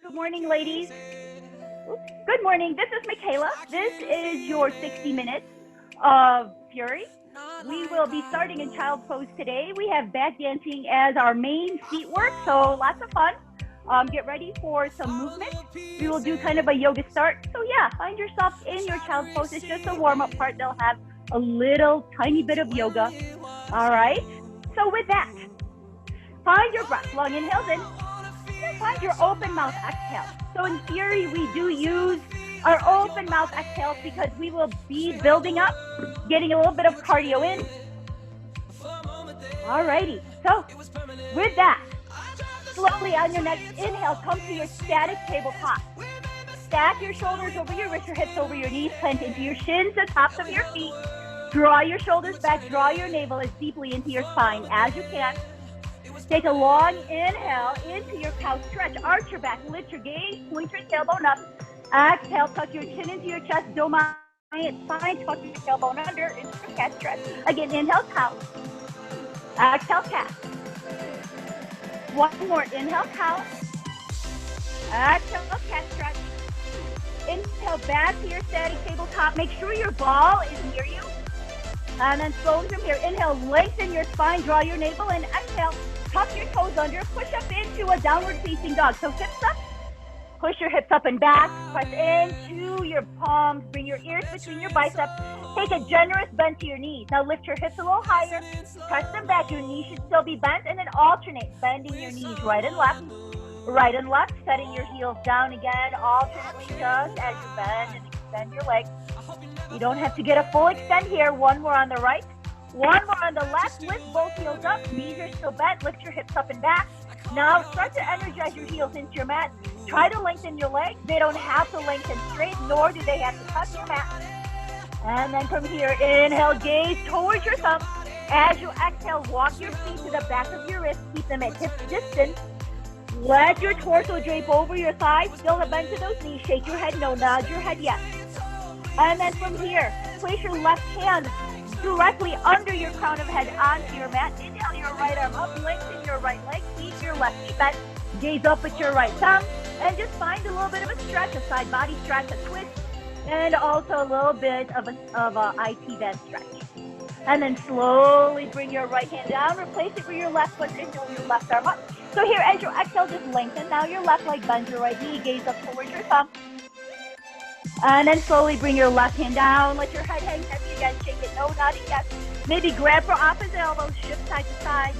Good morning, ladies. Good morning. This is Michaela. This is your 60 minutes of Fury. We will be starting in child's pose today. We have back dancing as our main seat work, so lots of fun. Get ready for some movement. We will do kind of a yoga start. So yeah, find yourself in your child's pose. It's just a warm-up part. They'll have a little tiny bit of yoga. All right. So with that, find your breath. Long inhales in. Find your open mouth exhale. So in Fury, we do use our open mouth exhales because we will be building up, getting a little bit of cardio in. Alrighty, so with that, slowly on your next inhale, come to your static tabletop. Stack your shoulders over your wrists, your hips over your knees, plant into your shins, the tops of your feet. Draw your shoulders back, draw your navel as deeply into your spine as you can. Take a long inhale into your cow stretch. Arch your back, lift your gaze, point your tailbone up. Exhale, tuck your chin into your chest. Don't mind it's fine. Tuck your tailbone under into your cat stretch. Again, inhale, cow. Exhale, cat. One more. Inhale, cow. Exhale, cat stretch. Inhale, back to your static tabletop. Make sure your ball is near you. And then slowly from here, inhale, lengthen your spine, draw your navel in. Exhale, tuck your toes under, push up into a downward facing dog. So hips up, push your hips up and back, press into your palms, bring your ears between your biceps. Take a generous bend to your knees. Now lift your hips a little higher, press them back. Your knees should still be bent, and then alternate, bending your knees right and left, setting your heels down again, alternately just as you bend and extend your legs. You don't have to get a full extend here. One more on the right. One more on the left. Lift both heels up. Knees are still bent. Lift your hips up and back. Now start to energize your heels into your mat. Try to lengthen your legs. They don't have to lengthen straight, nor do they have to touch your mat. And then from here, inhale, gaze towards your thumb. As you exhale, walk your feet to the back of your wrists. Keep them at hip distance. Let your torso drape over your thighs. Still a bend to those knees. Shake your head no. Nod your head yes. And then from here, place your left hand directly under your crown of head onto your mat. Inhale your right arm up, lengthen your right leg, keep your left knee bent, gaze up at your right thumb, and just find a little bit of a stretch, a side body stretch, a twist, and also a little bit of a IT bend stretch. And then slowly bring your right hand down, replace it with your left foot, inhale your left arm up. So here, as you exhale, just lengthen. Now your left leg, bend your right knee, gaze up towards your thumb. And then slowly bring your left hand down. Let your head hang heavy again. Shake it. No, nodding yes. Maybe grab for opposite elbows. Shift side to side.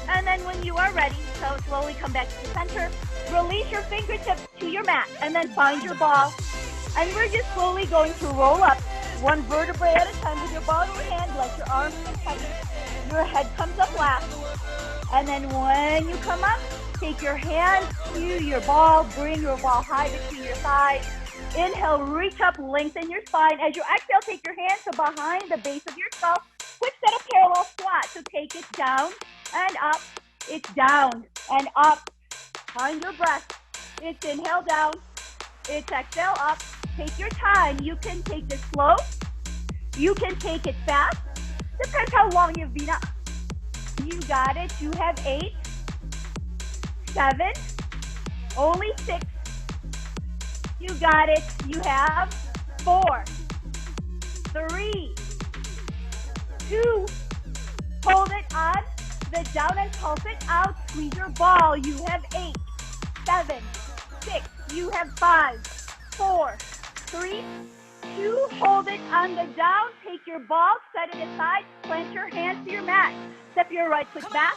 And then when you are ready, so slowly come back to the center. Release your fingertips to your mat. And then find your ball. And we're just slowly going to roll up one vertebrae at a time with your ball in your hand. Let your arms come tight. Your head comes up last. And then when you come up, take your hands to your ball, bring your ball high between your thighs. Inhale, reach up, lengthen your spine. As you exhale, take your hands to behind the base of your skull. Quick set of parallel squat. So take it down and up. It's down and up. Find your breath. It's inhale down. It's exhale up. Take your time. You can take this slow. You can take it fast. Depends how long you've been up. You got it. You have 8, 7, only 6. You got it. You have 4, 3, 2. Hold it on the down and pulse it out. Squeeze your ball. You have 8, 7, 6. You have 5, 4, 3, 2. Hold it on the down. Take your ball, set it aside. Plant your hands to your mat. Step your right foot back,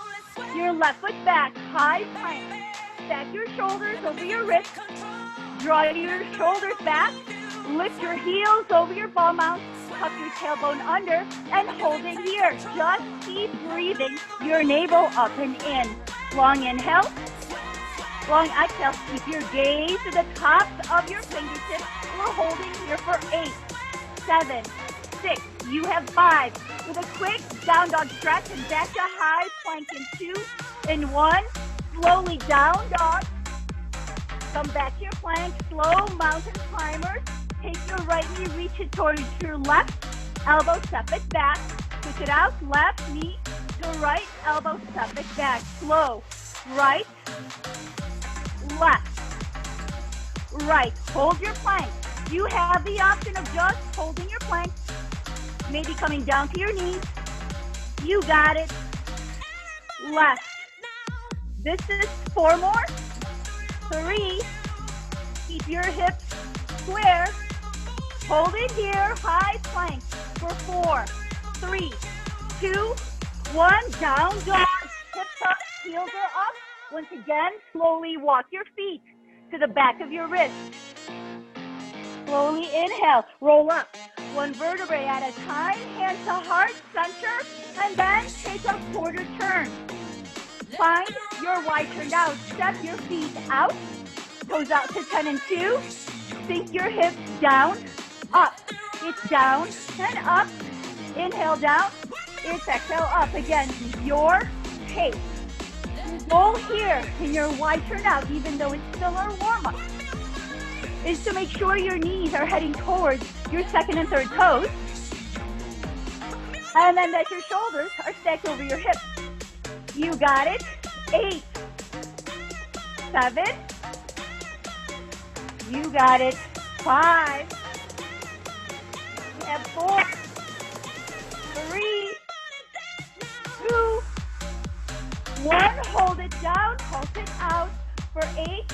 your left foot back. High plank. Stack your shoulders over your wrists. Draw your shoulders back. Lift your heels over your ball mount. Tuck your tailbone under and hold it here. Just keep breathing your navel up and in. Long inhale. Long exhale. Keep your gaze to the tops of your fingertips. We're holding here for 8, 7, 6. You have 5. With a quick down dog stretch and back to high plank in 2 and 1. Slowly down dog. Come back to your plank. Slow mountain climbers. Take your right knee, reach it towards your left. Elbow, step it back. Switch it out. Left knee to right. Elbow, step it back. Slow. Right. left, right. Hold your plank. You have the option of just holding your plank, maybe coming down to your knees. You got it. Left. This is 4 more. 3. Keep your hips square. Hold it here. High plank for 4, 3, 2, 1. Down dog. Hips up, heels are up. Once again, slowly walk your feet to the back of your wrist. Slowly inhale, roll up. 1 vertebrae at a time, hands to heart, center, and then take a quarter turn. Find your wide turned out. Step your feet out, toes out to 10 and 2. Sink your hips down, up. It's down and up. Inhale down. It's exhale up. Again, your pace. Your goal here in your wide turn out, even though it's still our warm-up, is to make sure your knees are heading towards your second and third toes. And then that your shoulders are stacked over your hips. You got it. 8, 7. You got it. 5. You have 4, 3, 2, 1. Hold it down. Hold it out for 8,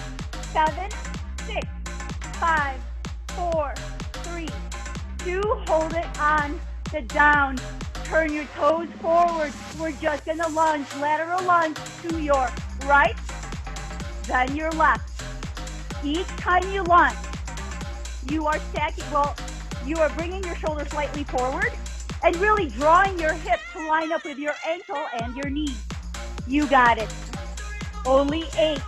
7, 6, 5, 4, 3, 2. Hold it on the down. Turn your toes forward. We're just going to lunge, lateral lunge to your right, then your left. Each time you lunge, you are stacking, you are bringing your shoulders slightly forward and really drawing your hips to line up with your ankle and your knee. You got it. Only 8,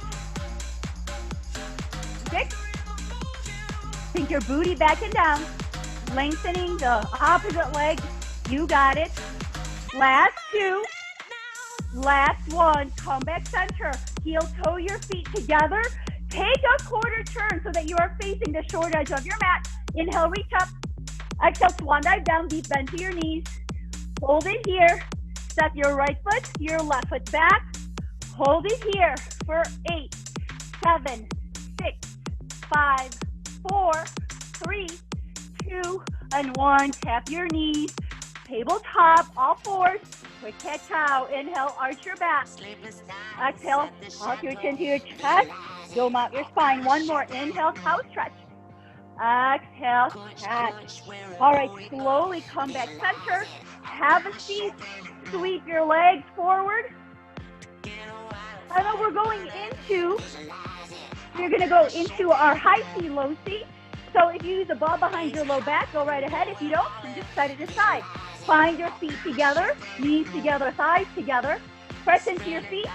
6. Sink your booty back and down, lengthening the opposite leg. You got it. Last 2. Last 1. Come back center. Heel toe your feet together. Take a quarter turn so that you are facing the short edge of your mat. Inhale, reach up. Exhale, swan dive down, deep bend to your knees. Hold it here. Step your right foot, your left foot back. Hold it here for 8, 7, 6, 5, 4, 3, 2, and 1. Tap your knees. Tabletop, all 4s. Quick cat cow. Inhale, arch your back. Exhale, walk your chin to your chest. Dome out your spine. 1 more. Inhale, cow stretch. Exhale, cat. All right, slowly come back center. Have a seat. Sweep your legs forward. And then we're going going to go into our high C, low C. So if you use a ball behind your low back, go right ahead. If you don't, you just set it aside. Find your feet together, knees together, thighs together. Press into your feet.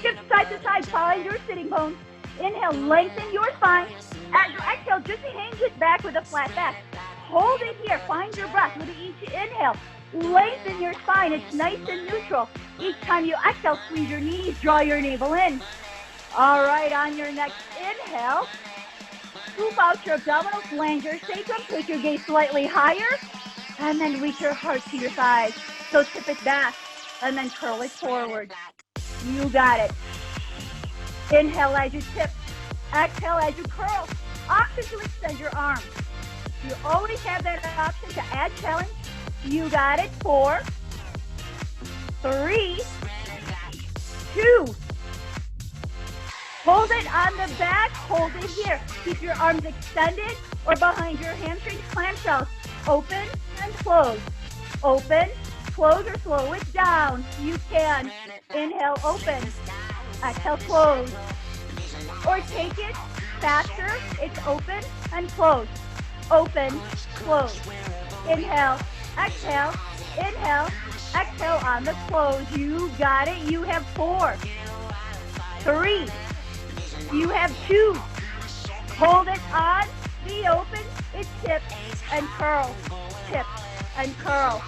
Shift side to side. Find your sitting bones. Inhale, lengthen your spine. As you exhale, just hinge it back with a flat back. Hold it here. Find your breath with each inhale. Lengthen your spine. It's nice and neutral. Each time you exhale, squeeze your knees, draw your navel in. All right, on your next inhale, scoop out your abdominals, land your sacrum, take your gaze slightly higher, and then reach your heart to your thighs. So tip it back, and then curl it forward. You got it. Inhale as you tip. Exhale as you curl. Option to extend your arms. You always have that option to add challenge. You got it. 4, 3, 2. Hold it on the back. Hold it here. Keep your arms extended or behind your hamstrings, clamshells. Open and close. Open, close, or slow it down. You can. Inhale, open. Exhale, close. Or take it faster. It's open and close. Open, close. Inhale, exhale, inhale, exhale on the close. You got it. You have 4, 3. You have 2. Hold it on the open. It's tip and curl. Tip and curl.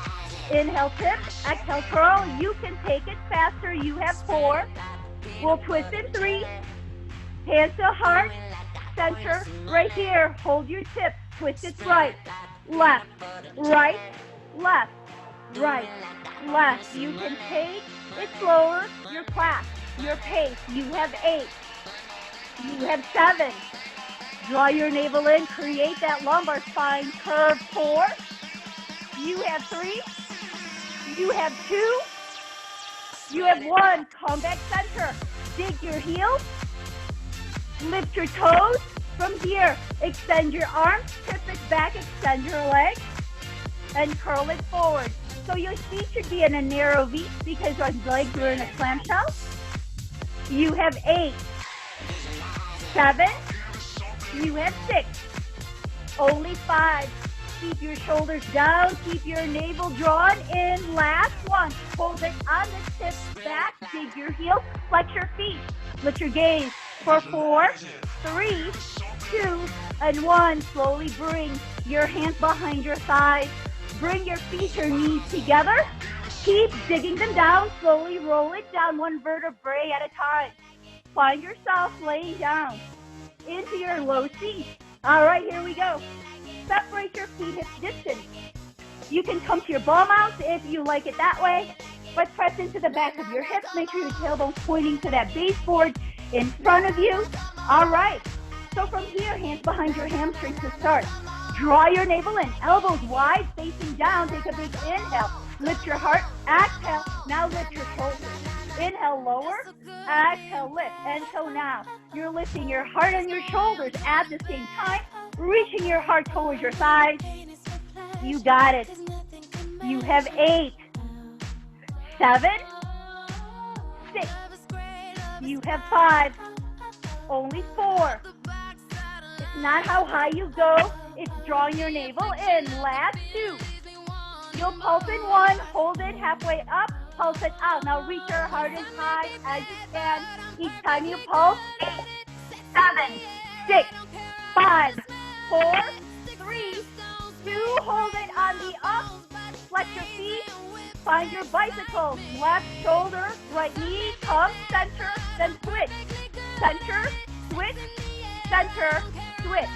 Inhale, tip. Exhale, curl. You can take it faster. You have 4. We'll twist in 3. Hands to heart. Center. Right here. Hold your tip. Twist it right. Left. Right. Left. Right. Left. You can take it slower. Your class. Your pace. You have 8. You have 7. Draw your navel in, create that lumbar spine curve. 4. You have 3. You have 2. You have 1. Come back center. Dig your heels. Lift your toes. From here, extend your arms, tip it back, extend your legs, and curl it forward. So your feet should be in a narrow V because your legs are in a clamshell. You have 8. 7. You have 6. Only 5. Keep your shoulders down. Keep your navel drawn in. Last one. Hold it on the tips back. Dig your heels. Flex your feet. Lift your gaze for 4, 3, 2, and 1. Slowly bring your hands behind your thighs. Bring your feet or knees together. Keep digging them down. Slowly roll it down 1 vertebrae at a time. Find yourself laying down into your low seat. All right, here we go. Separate your feet hip distance. You can come to your ball mount if you like it that way, but press into the back of your hips. Make sure your tailbone's pointing to that baseboard in front of you. All right. So from here, hands behind your hamstrings to start. Draw your navel in, elbows wide, facing down. Take a big inhale. Lift your heart. Exhale. Now lift your shoulders. Inhale, lower. Exhale, lift. Until now, you're lifting your heart and your shoulders at the same time, reaching your heart towards your thighs. You got it. You have 8, 7, 6. You have 5. Only 4. It's not how high you go. It's drawing your navel in. Last 2. You'll pulse in 1. Hold it halfway up. Pulse it out. Now reach your heart as high as you can. Each time you pulse. 8, 7, 6, 5, 4, 3, 2. Hold it on the up. Flex your feet. Find your bicycle. Left shoulder, right knee. Come center, then switch. Center, switch, center, switch.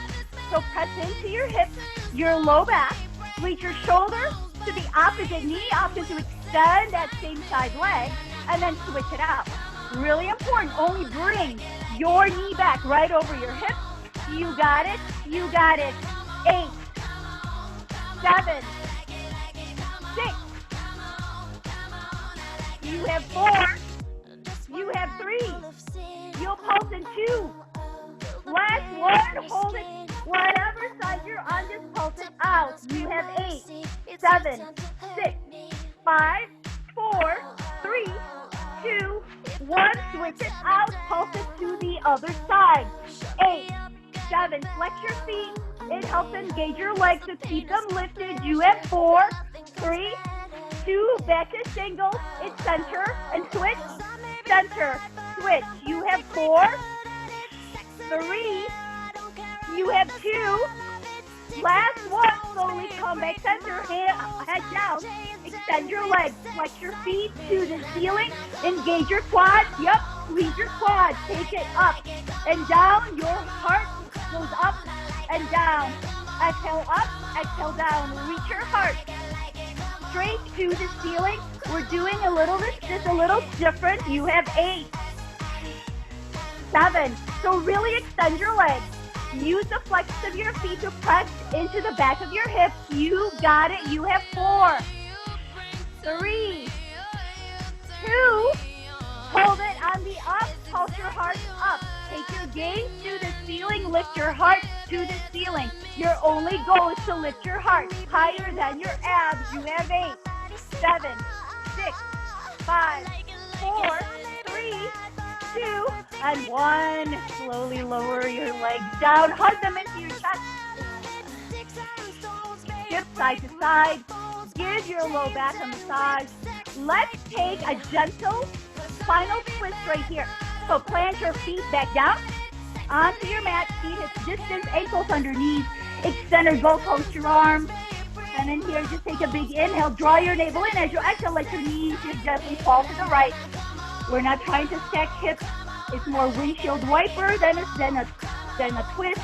So press into your hips, your low back. Reach your shoulder to the opposite knee, option to extend that same side leg, and then switch it out. Really important. Only bring your knee back right over your hip. You got it. You got it. 8, 7, 6. You have 4. You have 3. You'll pulse in 2. Last 1. Hold it. Whatever side you're on, just pulse it out. You have 8, 7, 6, 5, 4, 3, 2, 1. Switch it out. Pulse it to the other side. 8, 7. Flex your feet. It helps engage your legs, so keep them lifted. You have 4, 3, 2. Back to single. It's center and switch. Center, switch. You have 4, 3. You have 2. Last 1. Slowly come back center. Head down. Extend your legs. Flex your feet to the ceiling. Engage your quads. Yep. Squeeze your quads. Take it up and down. Your heart goes up and down. Exhale up. Exhale down. Reach your heart straight to the ceiling. We're doing a little different. You have 8, 7. So really extend your legs. Use the flex of your feet to press into the back of your hips. You got it. You have 4, 3, 2. Hold it on the up. Pulse your heart up. Take your gaze to the ceiling. Lift your heart to the ceiling. Your only goal is to lift your heart higher than your abs. You have 8, 7, 6, 5, 4, 3, 2, and 1. Slowly lower your legs down. Hug them into your chest. Shift side to side. Give your low back a massage. Let's take a gentle final twist right here. So plant your feet back down onto your mat. Feet at distance, ankles under knees. Extend or go close your arms. And in here, just take a big inhale. Draw your navel in. As you exhale, let your knees just gently fall to the right. We're not trying to stack hips. It's more windshield wiper than a twist.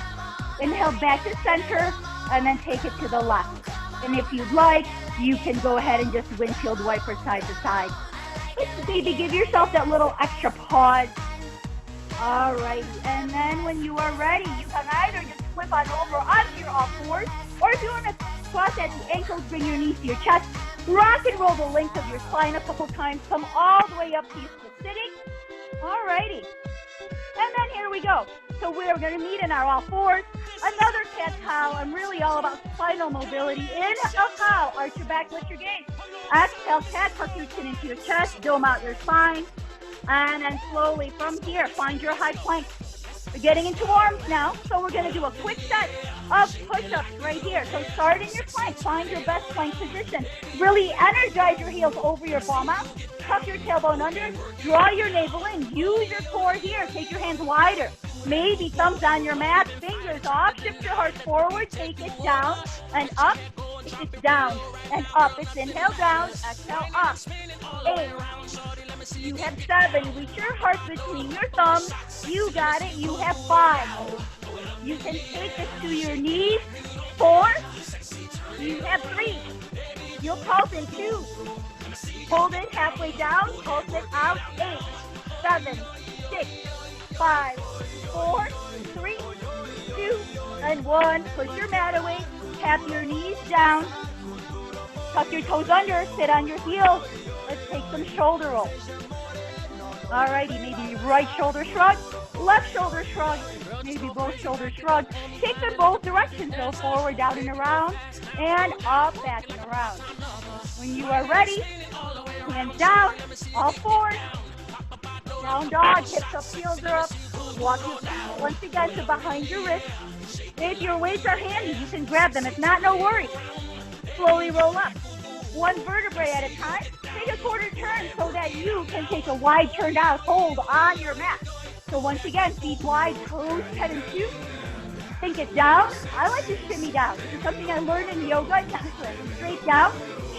Inhale back to center, and then take it to the left. And if you'd like, you can go ahead and just windshield wiper side to side. Let's maybe give yourself that little extra pause. Alrighty, and then when you are ready, you can either just flip on over onto your all fours, or if you want to squat at the ankles, bring your knees to your chest, rock and roll the length of your spine a couple times, come all the way up to sitting. Alrighty, and then here we go. So we're going to meet in our all fours. Another cat cow. I'm really all about spinal mobility. Inhale, cow. Arch your back, lift your gaze. Exhale, cat. Tuck your chin into your chest. Dome out your spine. And then slowly from here, find your high plank. We're getting into arms now. So we're going to do a quick set of push-ups right here. So start in your plank. Find your best plank position. Really energize your heels over your ball mount. Tuck your tailbone under. Draw your navel in. Use your core here. Take your hands wider. Maybe thumbs on your mat, fingers off, shift your heart forward, take it down and up, it's down and up. It's inhale down, exhale up. 8, you have 7, reach your heart between your thumbs, you got it, you have 5. You can take this to your knees, 4, you have 3. You'll pulse in 2, hold it halfway down, pulse it out, 8, 7, 6, 5, 4, 3, 2, and 1. Push your mat away. Tap your knees down. Tuck your toes under. Sit on your heels. Let's take some shoulder rolls. Alrighty, maybe right shoulder shrug, left shoulder shrug, maybe both shoulders shrug. Take them both directions. Go forward, down and around, and up, back and around. When you are ready, hands down, all fours. Down dog, hips up, heels are up. Walk your feet once again to behind your wrist. If your weights are handy, you can grab them. If not, no worries. Slowly roll up. One vertebrae at a time. Take a quarter turn so that you can take a wide turned out hold on your mat. So once again, feet wide, toes, head and shoot. Think it down. I like to shimmy down. This is something I learned in yoga. It's not straight down.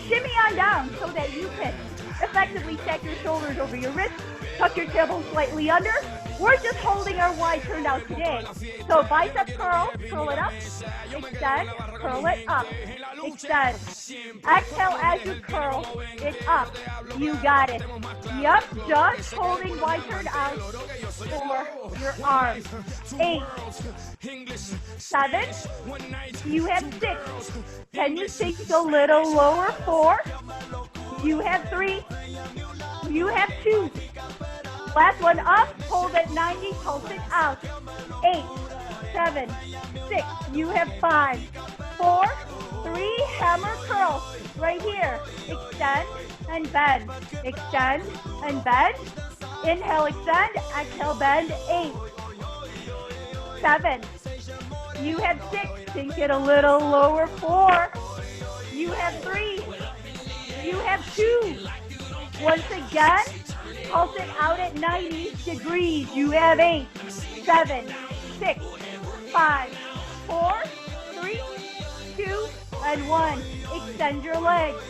Shimmy on down so that you can effectively stack your shoulders over your wrists. Tuck your tailbone slightly under. We're just holding our wide turned out today. So bicep curl it up, extend, curl it up, extend. Exhale as you curl it up. You got it. Yep, just holding wide turned out for your arms. 8, 7, you have 6. Can you sink a little lower? 4, you have 3, you have 2. Last one up, hold at 90, pulse it out. 8, 7, 6, you have 5, 4, 3, hammer curl, right here. Extend and bend, extend and bend. Inhale, extend, exhale, bend. 8, 7, you have 6, sink it a little lower. 4, you have 3, you have 2. Once again, pulse it out at 90 degrees. You have 8, 7, 6, 5, 4, 3, 2, and 1. Extend your legs.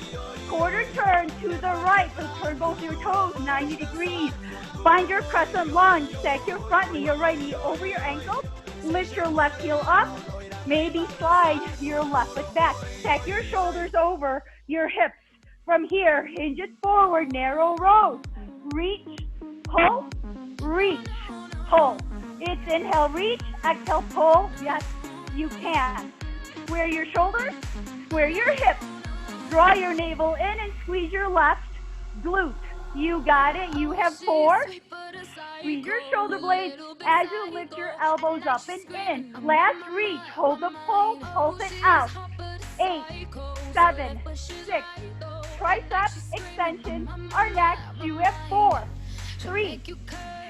Quarter turn to the right. So turn both your toes 90 degrees. Find your crescent lunge. Stack your front knee, your right knee over your ankle. Lift your left heel up. Maybe slide your left foot back. Stack your shoulders over your hips. From here, hinge it forward, narrow rows. Reach, pull, reach, pull. It's inhale, reach, exhale, pull. Yes, you can. Square your shoulders, square your hips. Draw your navel in and squeeze your left glute. You got it. You have 4. Squeeze your shoulder blades as you lift your elbows up and in. Last reach. Hold the pull, pulse it out. 8, 7, 6. Tricep extension are next. You have 4, 3,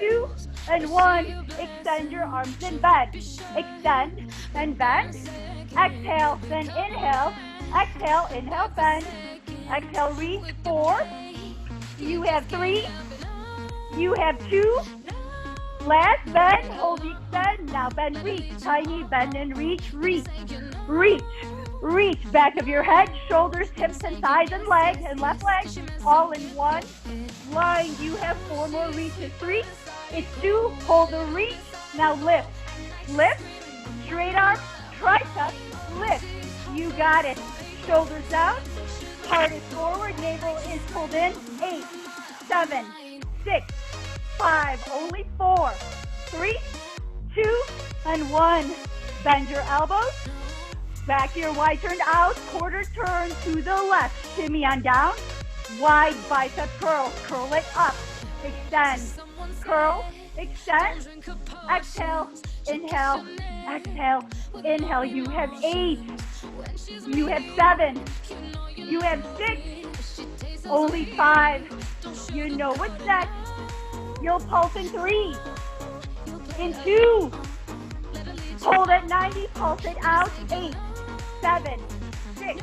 2, and 1. Extend your arms and bend. Extend and bend. Exhale, then inhale. Exhale, inhale, bend. Exhale, reach. 4. You have 3. You have 2. Last bend, hold the extend. Now bend, reach. Tiny bend and reach, reach, reach. Reach, back of your head, shoulders, hips, and thighs, and legs, and left leg, all in one line. You have 4 more reaches. 3, it's 2, hold the reach. Now lift, lift, straight arm, tricep, lift. You got it. Shoulders down, heart is forward, navel is pulled in. 8, 7, 6, 5, only 4, 3, 2, and 1. Bend your elbows. Back to your wide turned out. Quarter turn to the left. Shimmy on down. Wide bicep curl. Curl it up. Extend. Curl. Extend. Exhale. Inhale. Exhale. Inhale. You have 8. You have 7. You have 6. Only 5. You know what's next. You'll pulse in 3. In 2. Hold at 90. Pulse it out. 8. 7. 6.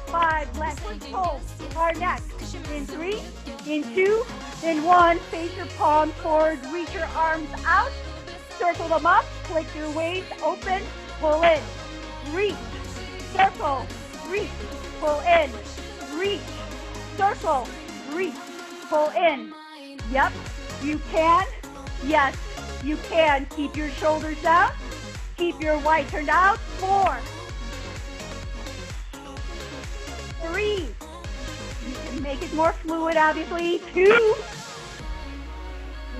5. Last one. Pull. Our next. In 3. In 2. In 1. Face your palms forward. Reach your arms out. Circle them up. Flick your waist. Open. Pull in. Reach. Circle. Reach. Pull in. Reach. Circle. Reach. Pull in. Yep. You can. Yes, you can. Keep your shoulders down. Keep your wide turned out. 4. 3. You can make it more fluid, obviously. 2.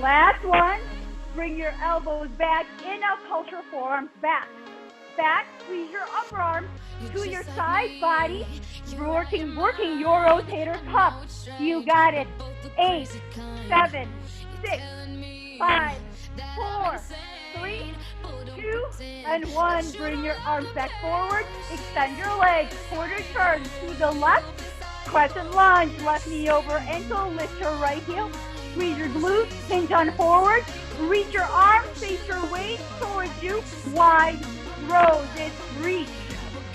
Last one. Bring your elbows back. Inhale, pulse your forearms back. Back, squeeze your upper arms to your side body. Working your rotator cuff. You got it. 8, 7, 6, 5, 4, 3, 2, and 1. Bring your arms back forward. Extend your legs. Quarter turn to the left. Crescent lunge. Left knee over ankle. Lift your right heel. Squeeze your glutes. Hinge on forward. Reach your arms. Face your waist towards you. Wide rows. It's reach.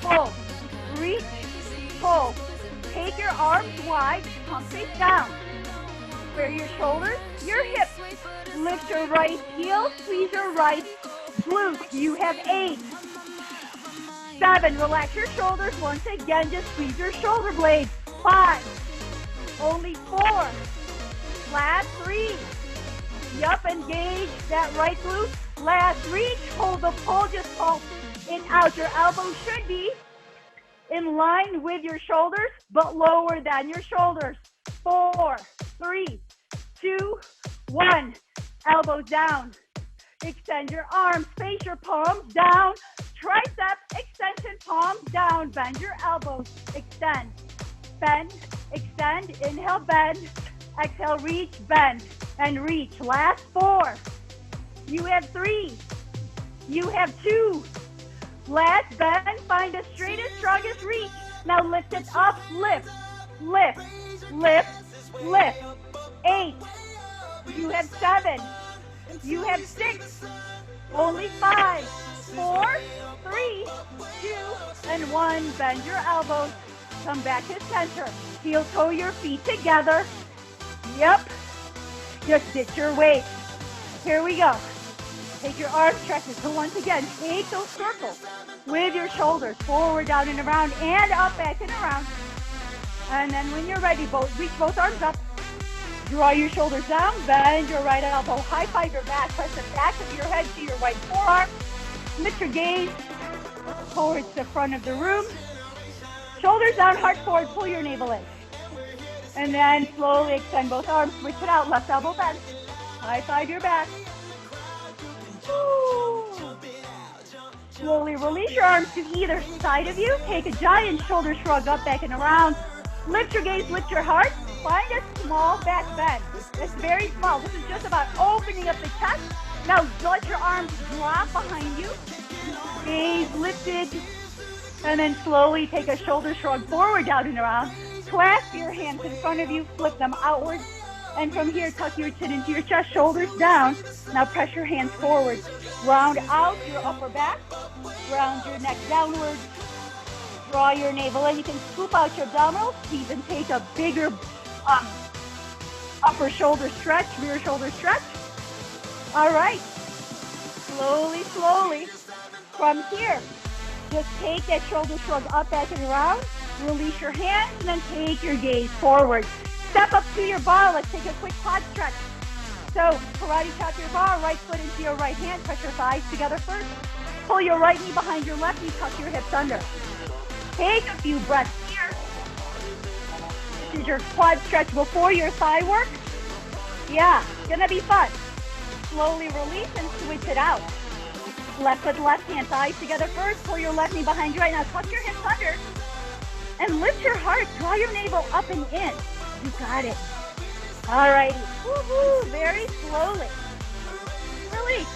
Pull. Reach. Pull. Take your arms wide. Pump face down. Square your shoulders. Your hips. Lift your right heel. Squeeze your right glute. You have 8. 7. Relax your shoulders. Once again, just squeeze your shoulder blades. 5. Only 4. Last 3. Yup, engage that right glute. Last reach. Hold the pull. Just pull in out. Your elbows should be in line with your shoulders, but lower than your shoulders. 4, 3, 2, 1. Elbows down. Extend your arms. Face your palms down. Tricep extension, palms down. Bend your elbows. Extend. Bend. Extend. Inhale, bend. Exhale, reach, bend, and reach. Last 4. You have 3. You have 2. Last bend. Find the straightest, strongest reach. Now lift it up. Lift. Lift. Lift. Lift. 8. You have 7. You have 6. Only 5. 4, 3, 2, and 1. Bend your elbows. Come back to center. Heel toe your feet together. Yep. Just sit your weight. Here we go. Take your arm stretches. So once again, take those circles with your shoulders. Forward, down, and around, and up, back, and around. And then when you're ready, reach both arms up. Draw your shoulders down. Bend your right elbow. High five your back. Press the back of your head to your right forearm. Lift your gaze towards the front of the room. Shoulders down, heart forward. Pull your navel in. And then slowly extend both arms. Switch it out. Left elbow bent. High five your back. Woo. Slowly release your arms to either side of you. Take a giant shoulder shrug up, back, and around. Lift your gaze, lift your heart. Find a small back bend. It's very small. This is just about opening up the chest. Now let your arms drop behind you. Gaze lifted. And then slowly take a shoulder shrug forward, down, and around. Clasp your hands in front of you. Flip them outward. And from here, tuck your chin into your chest, shoulders down. Now press your hands forward. Round out your upper back. Round your neck downward. Draw your navel in. You can scoop out your abdominals. Even take a bigger upper shoulder stretch, rear shoulder stretch. All right. Slowly, slowly. From here, just take that shoulder shrug up, back, and around. Release your hands, and then take your gaze forward. Step up to your bar. Let's take a quick quad stretch. So, karate chop your bar, right foot into your right hand. Press your thighs together first. Pull your right knee behind your left knee. Tuck your hips under. Take a few breaths here. This is your quad stretch before your thigh work. Yeah, it's going to be fun. Slowly release and switch it out. Left foot, left hand, thighs together first. Pull your left knee behind you right now. Tuck your hips under. And lift your heart. Draw your navel up and in. You got it. All righty. Woo-hoo. Very slowly. Release.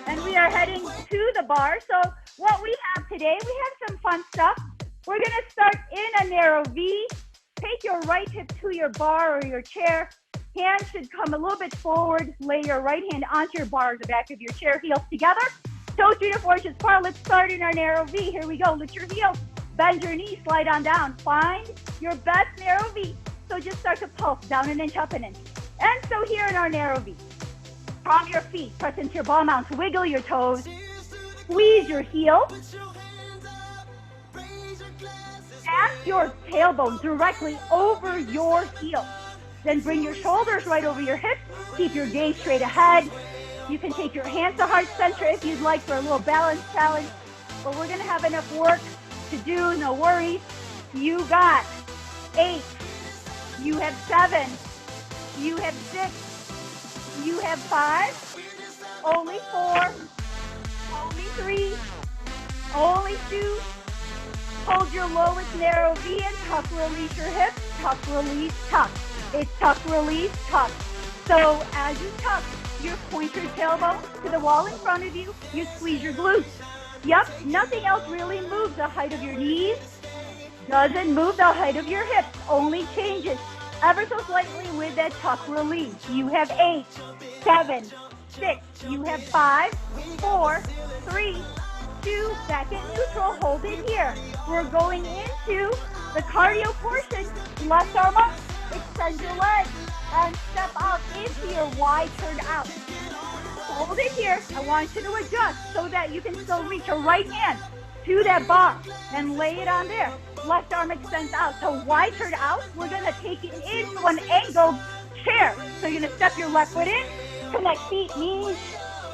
And we are heading to the bar. So what we have today, we have some fun stuff. We're going to start in a narrow V. Take your right hip to your bar or your chair. Hands should come a little bit forward. Lay your right hand onto your bar, the back of your chair, heels together. Toes 3 to 4 inches apart. Let's start in our narrow V. Here we go. Lift your heels. Bend your knees. Slide on down. Find your best narrow V. So just start to pulse down an inch, up an inch. And so here in our narrow V. From your feet, press into your ball mounts. Wiggle your toes. Squeeze your heels. Ask your tailbone directly over your heel. Then bring your shoulders right over your hips. Keep your gaze straight ahead. You can take your hands to heart center if you'd like for a little balance challenge. But we're going to have enough work to do, no worries. You got 8. You have 7. You have 6. You have 5. Only 4. Only 3. Only 2. Hold your lowest narrow V and tuck, release your hips. Tuck, release, tuck. It's tuck, release, tuck. So as you tuck, you point your tailbone to the wall in front of you. You squeeze your glutes. Yep, nothing else really moves the height of your knees. Doesn't move the height of your hips. Only changes ever so slightly with that tuck release. You have 8, 7, 6. You have 5, 4, 3, 2. Back at neutral. Hold it here. We're going into the cardio portion. Left arm up. Extend your legs and step out into your wide turn out. Hold it here. I want you to adjust so that you can still reach your right hand to that bar and lay it on there. Left arm extends out. So wide turn out, we're going to take it into an angled chair. So you're going to step your left foot in, connect feet, knees,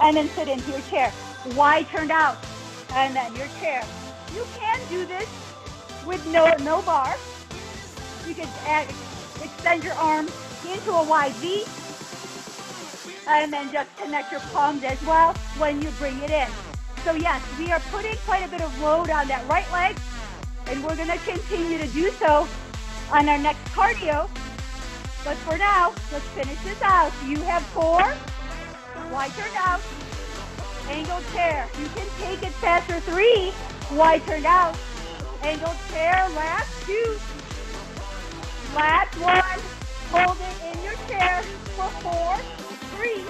and then sit into your chair. Wide turned out, and then your chair. You can do this with no bar. You can extend your arms into a wide V, and then just connect your palms as well when you bring it in. So yes, we are putting quite a bit of load on that right leg, and we're going to continue to do so on our next cardio. But for now, let's finish this out. You have 4, wide turned out, angled chair. You can take it faster. 3, wide turned out, angled chair. Last 2. Last 1. Hold it in your chair for 4, 3,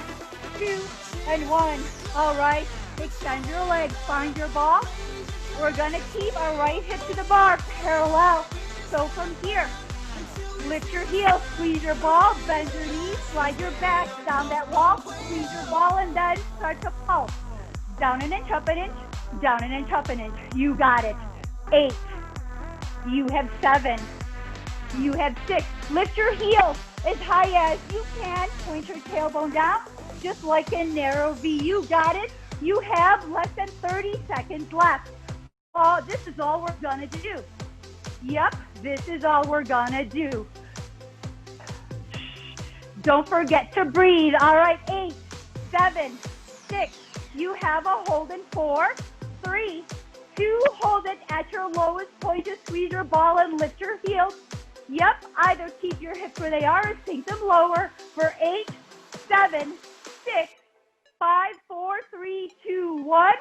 2, and 1. All right. Extend your legs. Find your ball. We're going to keep our right hip to the bar parallel. So from here, lift your heels, squeeze your ball, bend your knees, slide your back down that wall, squeeze your ball, and then start to pulse. Down an inch, up an inch, down an inch, up an inch. You got it. 8. You have 7. You have 6. Lift your heels as high as you can. Point your tailbone down, just like a narrow V. You got it. You have less than 30 seconds left. Oh, this is all we're gonna do. Yep, this is all we're gonna do. Don't forget to breathe. All right, 8, 7, 6. You have a hold in 4, 3, 2. Hold it at your lowest point. Just squeeze your ball and lift your heels. Yep, either keep your hips where they are or sink them lower for 8, 7, 6, 5, 4, 3, 2, 1.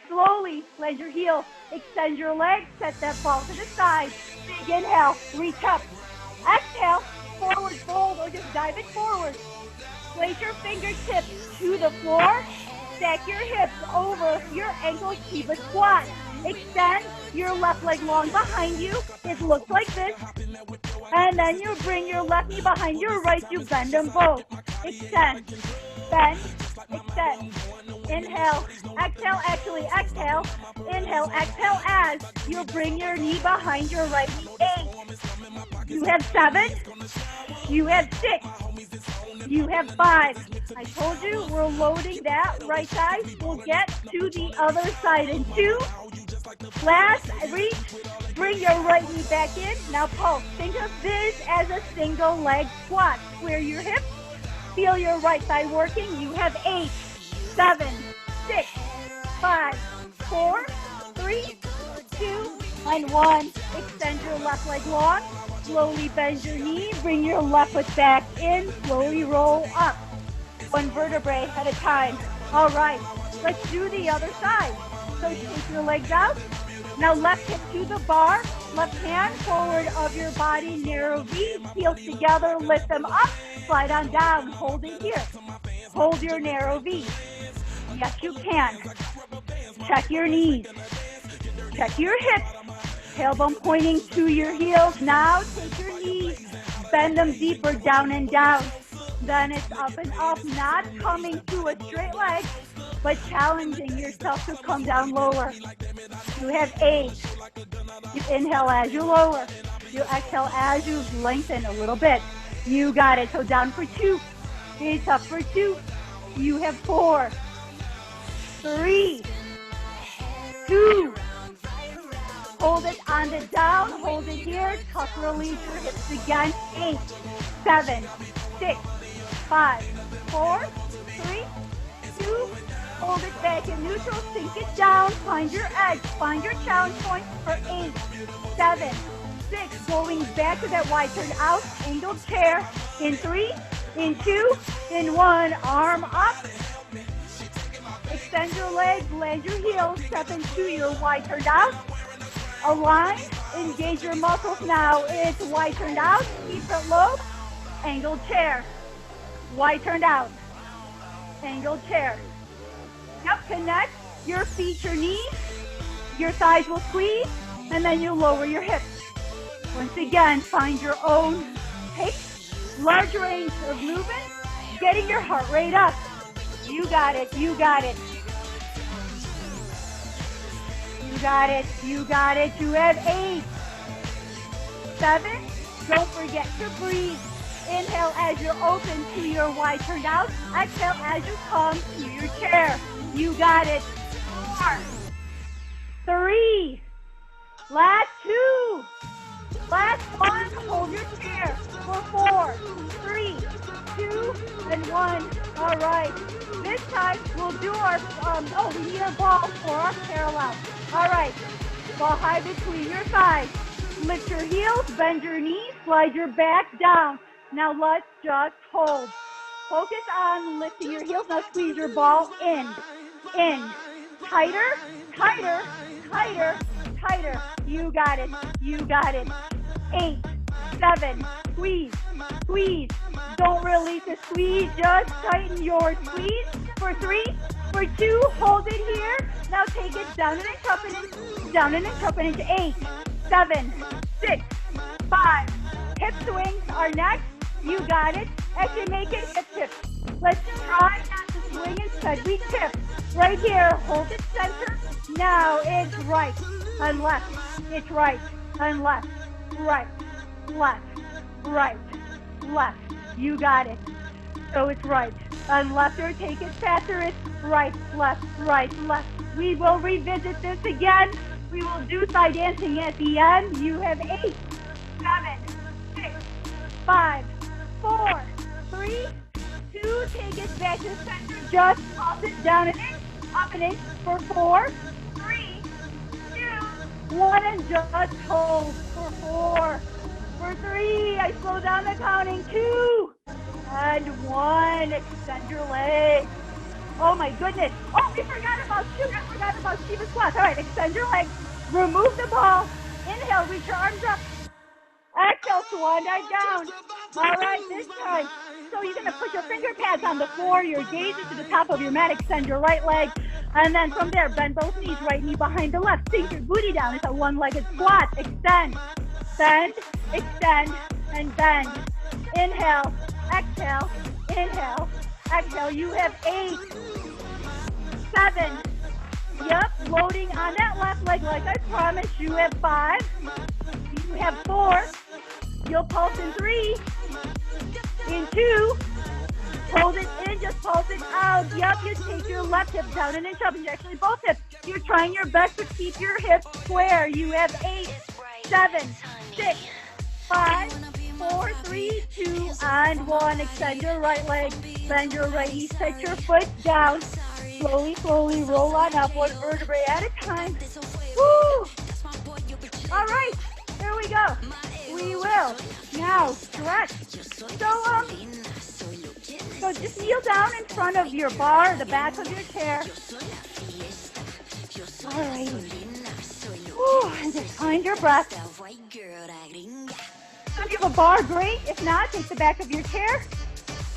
Slowly blend your heels, extend your legs, set that ball to the side. Big inhale, reach up. Exhale, forward fold or just dive it forward. Place your fingertips to the floor. Stack your hips over your ankles, keep a squat. Extend your left leg long behind you. It looks like this. And then you bring your left knee behind your right. You bend them both. Extend, bend, extend. Inhale, exhale, exhale. Inhale, exhale as you bring your knee behind your right knee. 8. You have 7. You have 6. You have 5. I told you we're loading that right side. We'll get to the other side in 2. Last, reach. Bring your right knee back in. Now pulse. Think of this as a single leg squat. Square your hips. Feel your right side working. You have 8, 7, 6, 5, 4, 3, 2, and 1. Extend your left leg long. Slowly bend your knee. Bring your left foot back in. Slowly roll up. One vertebrae at a time. All right, let's do the other side. So take your legs out. Now left hip to the bar. Left hand forward of your body. Narrow V. Heels together. Lift them up. Slide on down. Hold it here. Hold your narrow V. Yes, you can. Check your knees. Check your hips. Tailbone pointing to your heels. Now take your knees. Bend them deeper down and down. Then it's up and up, not coming to a straight leg, but challenging yourself to come down lower. You have 8. You inhale as you lower. You exhale as you lengthen a little bit. You got it. So down for 2. It's up for 2. You have 4, 3, 2. Hold it on the down. Hold it here. Tuck, release your hips again. 8, 7, 6, 5, 4, 3, 2. Hold it back in neutral. Sink it down. Find your edge. Find your challenge point for 8, 7, 6. Going back to that wide turn out. Angled chair. In 3, in 2, in 1. Arm up. Extend your legs. Land your heels. Step into your wide turn out. Align. Engage your muscles now. It's wide turned out. Keep it low. Angled chair. Wide turned out. Angled chair. Yep, connect your feet, your knees. Your thighs will squeeze, and then you lower your hips. Once again, find your own pace. Large range of movement. Getting your heart rate up. You got it. You got it. You got it. You got it. You have 8, 7. Don't forget to breathe. Inhale as you're open to your wide turned out. Exhale as you come to your chair. You got it. 4, 3. Last 2. Last 1. Hold your chair for 4, 3, 2, and 1. All right. This time we'll do our, we need a ball for our parallel. All right. Ball high between your thighs. Lift your heels, bend your knees, slide your back down. Now let's just hold. Focus on lifting your heels. Now squeeze your ball in. Tighter, tighter, tighter, tighter. You got it. You got it. 8, 7. Squeeze, squeeze. Don't release the squeeze. Just tighten your squeeze. For 3, for 2. Hold it here. Now take it down an inch, up an inch, down an inch, up an inch. 8, 7, 6, 5. Hip swings are next. You got it. As you make it, hip tip. Let's try not to swing instead. We tip. Right here. Hold it center. Now it's right and left. It's right and left. Right, left, right, left. You got it. So it's right and left, or take it faster. It's right, left, left. We will revisit this again. We will do side dancing at the end. You have 8, 7, 6, 5, 4, 3, 2. Take it back to center. Just toss it down an inch, up an inch for 4, 3, 2, 1, and just hold for 4, for 3. I slow down the counting. 2 and 1. Extend your legs. Oh my goodness. Oh, we forgot about Shiva squats. All right, extend your legs. Remove the ball. Inhale, reach your arms up. Exhale, swan dive down. All right, this time. So you're going to put your finger pads on the floor. Your gaze is to the top of your mat. Extend your right leg. And then from there, bend both knees. Right knee behind the left. Sink your booty down. It's a one-legged squat. Extend, bend, extend, and bend. Inhale, exhale, inhale, exhale. You have 8, 7. Yep, loading on that left leg like I promised. You have 5. You have 4. You'll pulse in 3. In 2. Hold it in, just pulse it out. Yep, you take your left hip down an inch up, and actually both hips. You're trying your best to keep your hips square. You have 8, 7, 6, 5, 4, 3, 2, and 1. Extend your right leg, bend your right knee, set your foot down. Slowly, slowly roll on up, one vertebrae at a time. Woo! All right, here we go. We will now stretch. So just kneel down in front of your bar, the back of your chair. All right. And just find your breath. So if you have a bar, great. If not, take the back of your chair.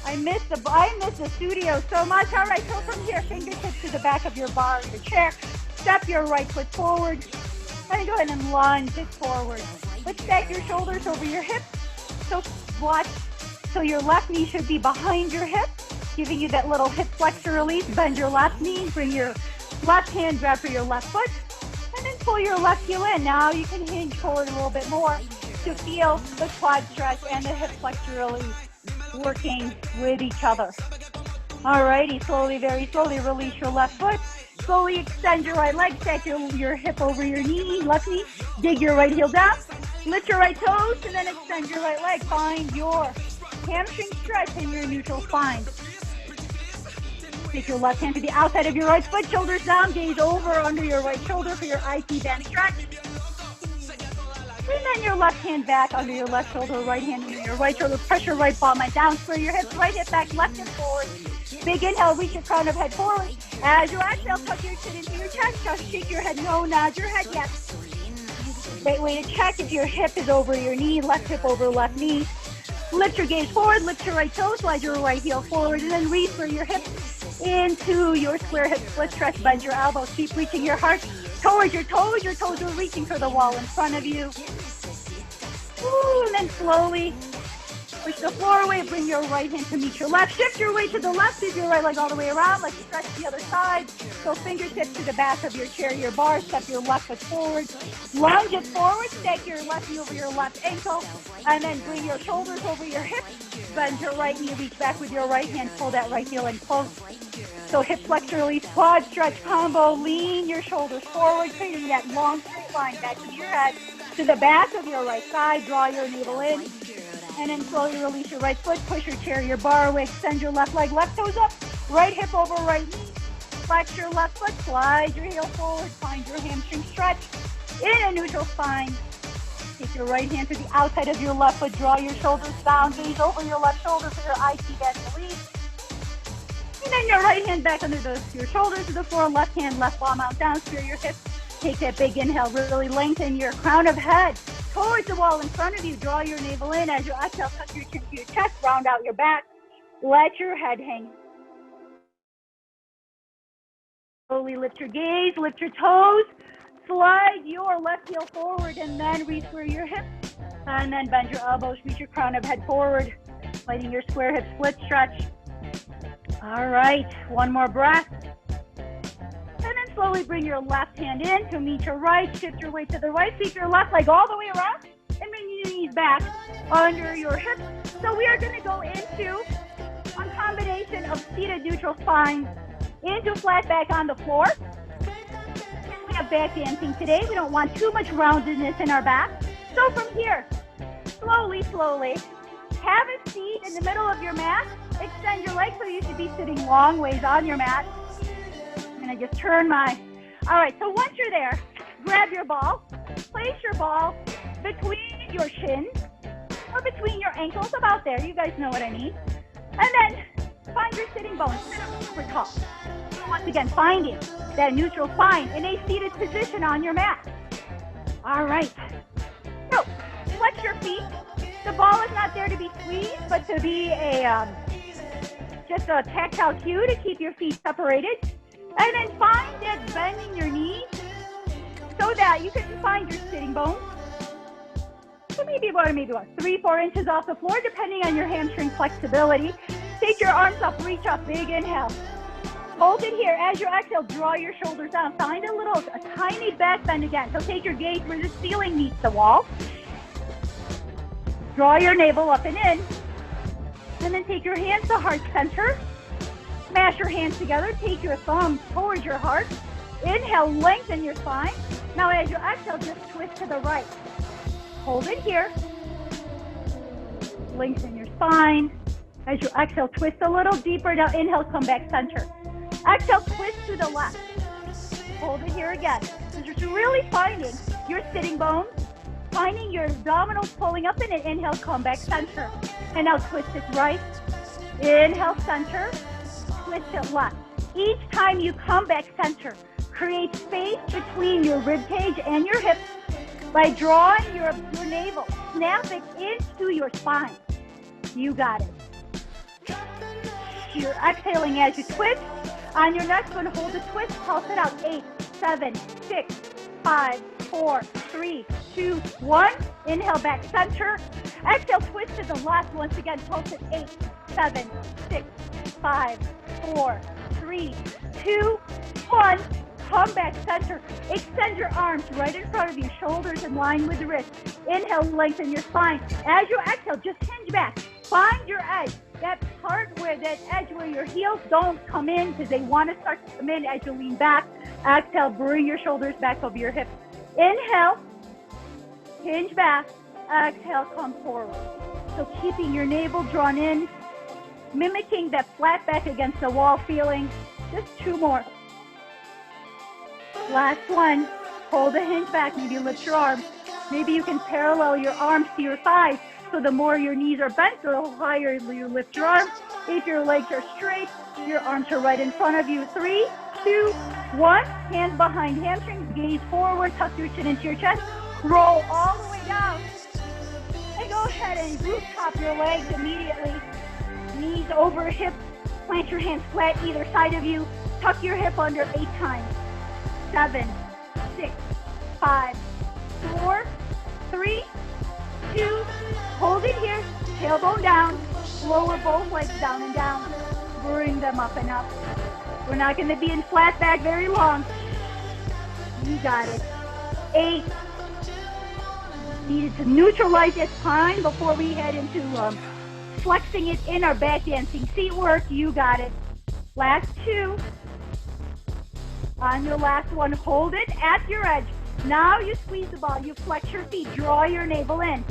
I miss the studio so much. All right, so from here, fingertips to the back of your bar, your chair. Step your right foot forward. And go ahead and lunge it forward. Let's stack your shoulders over your hips. So watch. So your left knee should be behind your hip, giving you that little hip flexor release. Bend your left knee. Bring your left hand, grab for your left foot. And then pull your left heel in. Now you can hinge forward a little bit more to feel the quad stretch and the hip flexor release working with each other. Alrighty, slowly, very slowly release your left foot. Slowly extend your right leg, stack your hip over your knee, left knee. Dig your right heel down. Lift your right toes and then extend your right leg. Find your hamstring stretch in your neutral spine. Take your left hand to the outside of your right foot, shoulders down, gaze over under your right shoulder for your IT band stretch. And then your left hand back under your left shoulder, right hand under your right shoulder. Press your right palm down, square your hips, right hip back, left hip forward. Big inhale, reach your crown of head forward. As you exhale, tuck your chin into your chest. Just shake your head, no, nod your head, yes. Great way to check if your hip is over your knee, left hip over left knee. Lift your gaze forward, lift your right toe, slide your right heel forward, and then reach for your hips into your square hip split stretch. Bend your elbows, keep reaching your heart towards your toes. Your toes are reaching for the wall in front of you. Ooh, and then slowly push the floor away, bring your right hand to meet your left. Shift your weight to the left, move your right leg all the way around, like stretch the other side. So fingertips to the back of your chair, your bar, step your left foot forward. Lunge it forward, stack your left knee over your left ankle, and then bring your shoulders over your hips. Bend your right knee, reach back with your right hand, pull that right heel in close. So hip flexor release, quad stretch combo, lean your shoulders forward, creating that long straight line back to your head, to the back of your right side, draw your navel in, and then slowly release your right foot, push your chair, your bar away, extend your left leg, left toes up, right hip over right knee, flex your left foot, slide your heel forward, find your hamstring stretch in a neutral spine. Take your right hand to the outside of your left foot, draw your shoulders down, gaze over your left shoulder for your IT band release. And then your right hand back under your shoulders to the floor, left hand, left palm out down, square your hips. Take that big inhale, really lengthen your crown of head towards the wall in front of you. Draw your navel in. As you exhale, tuck your chin to your chest, round out your back. Let your head hang. Slowly lift your gaze, lift your toes. Slide your left heel forward and then re-square your hips. And then bend your elbows, reach your crown of head forward. Letting your square hip split stretch. All right, one more breath. And then slowly bring your left hand in to meet your right. Shift your weight to the right. Sweep your left leg all the way around. And bring your knees back under your hips. So we are going to go into a combination of seated neutral spine into flat back on the floor. We have back dancing today. We don't want too much roundedness in our back. So from here, slowly, slowly, have a seat in the middle of your mat. Extend your legs so you should be sitting long ways on your mat. I just turn my, all right, so once you're there, grab your ball, place your ball between your shins or between your ankles, about there, you guys know what I mean, and then find your sitting bones, sit up super tall. So once again, finding that neutral spine in a seated position on your mat. All right, so flex your feet. The ball is not there to be squeezed, but to be just a tactile cue to keep your feet separated. And then find that bending your knees so that you can find your sitting bones. So maybe about 3-4 inches off the floor, depending on your hamstring flexibility. Take your arms up, reach up, big inhale. Hold it here. As you exhale, draw your shoulders down. Find a tiny back bend again. So take your gaze where the ceiling meets the wall. Draw your navel up and in. And then take your hands to heart center. Smash your hands together. Take your thumbs towards your heart. Inhale, lengthen your spine. Now as you exhale, just twist to the right. Hold it here. lengthen your spine. As you exhale, twist a little deeper. Now inhale, come back center. Exhale, twist to the left. Hold it here again. So just really finding your sitting bones, finding your abdominals pulling up in it. Inhale, come back center. And now twist it right. Inhale, center. Twist it left. Each time you come back center, create space between your rib cage and your hips by drawing your navel. Snap it into your spine. You got it. You're exhaling as you twist. On your next one, hold the twist, pulse it out. 8, 7, 6, 5, 4, 3, 2, 1. Inhale, back center. Exhale, twist to the left. Once again, pulse it. 8, 7, 6, 5, 4, 3, 2, 1. Come back center. Extend your arms right in front of you, shoulders in line with the wrist. Inhale, lengthen your spine. As you exhale, just hinge back. Find your edge. That part where that edge where your heels don't come in because they want to start to come in as you lean back. Exhale, bring your shoulders back over your hips. Inhale, hinge back. Exhale, come forward. So keeping your navel drawn in, mimicking that flat back against the wall feeling. Just 2 more. Last one. Hold the hinge back. Maybe lift your arms. Maybe you can parallel your arms to your thighs. So the more your knees are bent, the higher you lift your arms. If your legs are straight, your arms are right in front of you. 3, 2, 1. Hands behind hamstrings. Gaze forward. Tuck your chin into your chest. Roll all the way down. And go ahead and rooftop your legs immediately. Knees over hips. Plant your hands flat either side of you. Tuck your hip under 8 times. 7, 6, 5, 4, 3, 2, hold it here, tailbone down, lower both legs down and down, bring them up and up. We're not going to be in flat back very long. You got it. 8, needed to neutralize that spine before we head into flexing it in our back dancing seat work. You got it. Last 2. On your last one, hold it at your edge. Now you squeeze the ball. You flex your feet. Draw your navel in.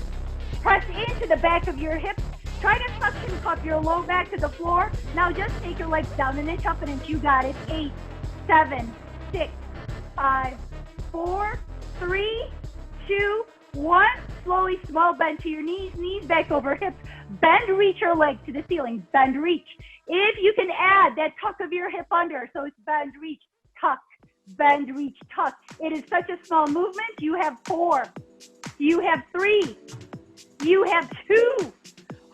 Press into the back of your hips. Try to suction cup your low back to the floor. Now just take your legs down an inch, up an inch. You got it. 8, 7, 6, 5, 4, 3, 2, 1. Slowly, small bend to your knees. Knees back over hips. Bend, reach your legs to the ceiling. Bend, reach. If you can add that tuck of your hip under, so it's bend, reach, tuck, bend, reach, tuck. It is such a small movement. You have 4. You have 3. You have 2.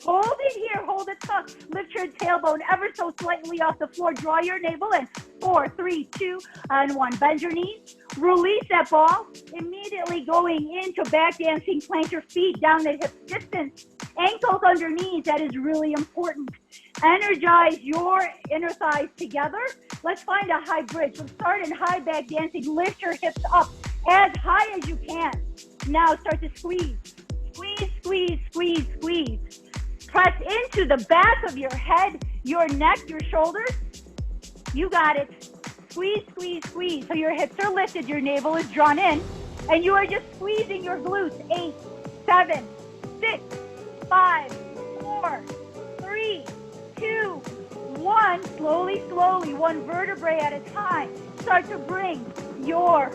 Hold it here. Hold it tuck. Lift your tailbone ever so slightly off the floor. Draw your navel in. 4, 3, 2, and 1. Bend your knees. Release that ball. Immediately going into back dancing. Plant your feet down at hip distance. Ankles under knees. That is really important. Energize your inner thighs together. Let's find a high bridge. Let's start in high back dancing. Lift your hips up as high as you can. Now start to squeeze. Squeeze, squeeze, squeeze, squeeze. Press into the back of your head, your neck, your shoulders. You got it. Squeeze, squeeze, squeeze. So your hips are lifted, your navel is drawn in, and you are just squeezing your glutes. 8, 7, 6, 5, 4, 3, 2, 1. Slowly, slowly, one vertebrae at a time. Start to bring your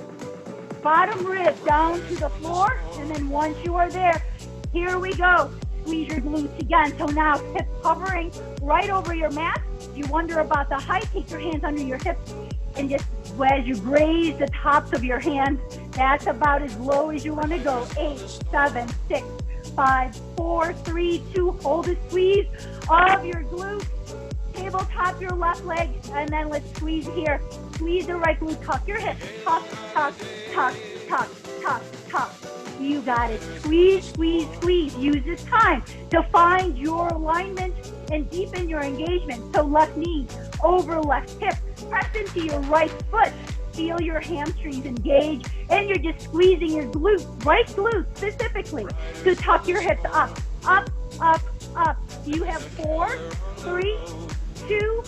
bottom rib down to the floor, and then once you are there, here we go. Squeeze your glutes again. So now hips hovering right over your mat. If you wonder about the height, take your hands under your hips and just as you graze the tops of your hands, that's about as low as you want to go. 8, 7, 6, 5, 4, 3, 2. Hold a squeeze of your glutes. Tabletop your left leg, and then let's squeeze here. Squeeze the right glute. Tuck your hips. Tuck, tuck, tuck, tuck, tuck, tuck. You got it. Squeeze, squeeze, squeeze. Use this time to find your alignment and deepen your engagement. So left knee over left hip. Press into your right foot. Feel your hamstrings engage, and you're just squeezing your glute, right glute specifically, to tuck your hips up, up, up, up. You have 4, 3, 2,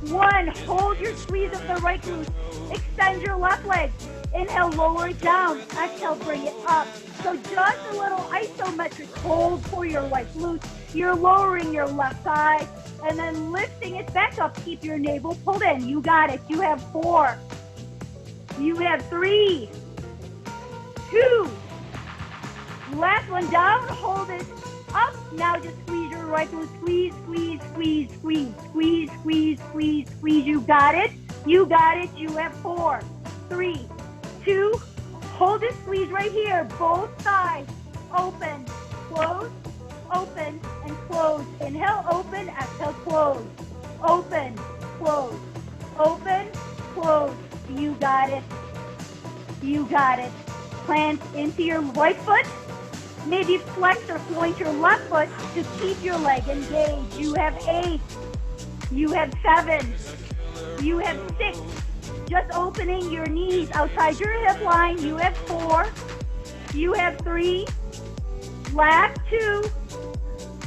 1. Hold your squeeze of the right glute. Extend your left leg. Inhale, lower it down. Exhale, bring it up. So just a little isometric hold for your right glute. You're lowering your left thigh and then lifting it back up. Keep your navel pulled in. You got it. You have 4. You have 3, 2. Last one down. Hold it up. Now just squeeze your right glute. Squeeze, squeeze, squeeze, squeeze, squeeze, squeeze, squeeze, squeeze. You got it. You got it. You have 4, 3, 2. Hold it. Squeeze right here. Both sides. Open, close, open, and close. Inhale, open, exhale, close. Open, close, open, close. You got it. You got it. Plant into your right foot. Maybe flex or point your left foot to keep your leg engaged. You have 8. You have 7. You have 6. Just opening your knees outside your hip line. You have 4. You have 3. Last 2.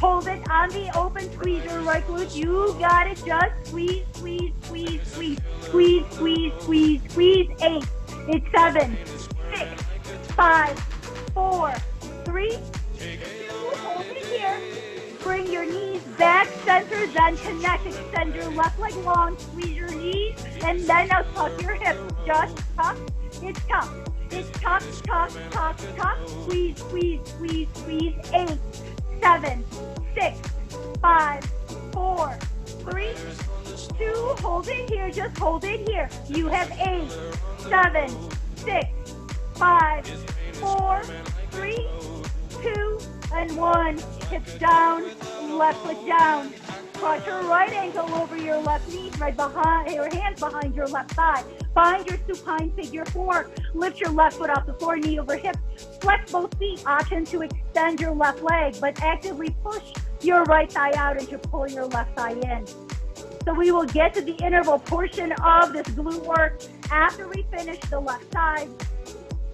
Hold it on the open. Squeeze your right glute. You got it. Just squeeze, squeeze, squeeze, squeeze. Squeeze, squeeze, squeeze, squeeze. 8. It's 7, 6, 5, 4, 3, 2. Hold it here. Bring your knees back, center, then connect. Extend your left leg long. Squeeze your knees. And then now tuck your hips. Just tuck. It's tuck. It's tuck, tuck, tuck, tuck. Squeeze, squeeze, squeeze, squeeze. 8, 7, 6, 5, 4, 3, 2. Hold it here. Just hold it here. You have 8, 7, 6, 5, 4, 3, 2, and 1. Hips down, left foot down. Cross your right ankle over your left knee, right behind your hands behind your left thigh. Find your supine figure 4. Lift your left foot off the floor, knee over hip. Flex both feet. Option to extend your left leg, but actively push your right thigh out as you pull your left thigh in. So we will get to the interval portion of this glute work after we finish the left side.